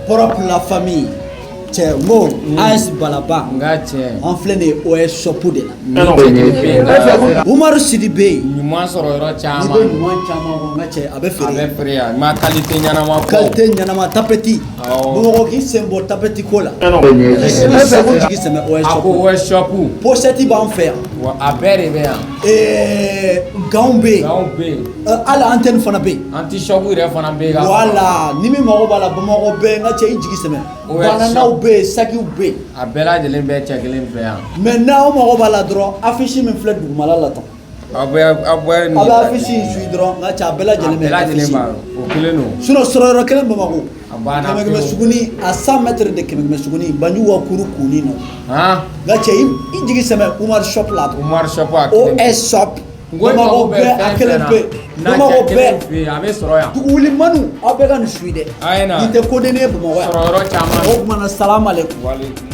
propre la famille. Cɛ n ko AS Balaba an filɛ nin ye OS shop de la Umaru Sidi bɛ yen ɲuman sɔrɔ yɔrɔ caman n'i bɛ ɲuman caman kɔ n ka cɛ a bɛ feere yan ma qualité ɲanama qualité ɲanama tapeti Bamakɔ k'i sen bɔ tapeti ko la i bɛ fɛ ko jigi sɛmɛ OS shop pochette b'an fɛ yan a bɛɛ de bɛ yan ganw bɛ yen hali antenne fana bɛ yen anti shop yɛrɛ fana bɛ yen voilà ni min mago b'a la Bamakɔ bɛɛ n ka cɛ i jigi sɛmɛ bananaw bɛ yen sakiw bɛ yen a bɛɛ lajɛlen bɛ cɛ kelen fɛ yan mais n'aw mago b'a la dɔrɔn affiche min filɛ dugumala la tan a bɛ affiche in suit dɔrɔn n ka cɛ a bɛɛ lajɛlen bɛ affiche o kelen don sinon sɔrɔ yɔrɔ kelen Bamakɔ kɛmɛ suguni à 100 mètres de kɛmɛ suguni Banjugu ka kuru kunni na n ka cɛ i jigi sɛmɛ Umaru shop la OS shop Bamakɔ bɛɛ a kelen pe Bamakɔ bɛɛ a bɛ sɔrɔ yan dugu wuli manu aw bɛɛ ka nin suit dɛ i tɛ kodennin ye Bamakɔ yan sɔrɔ yɔrɔ caman o kumana salamu aleykum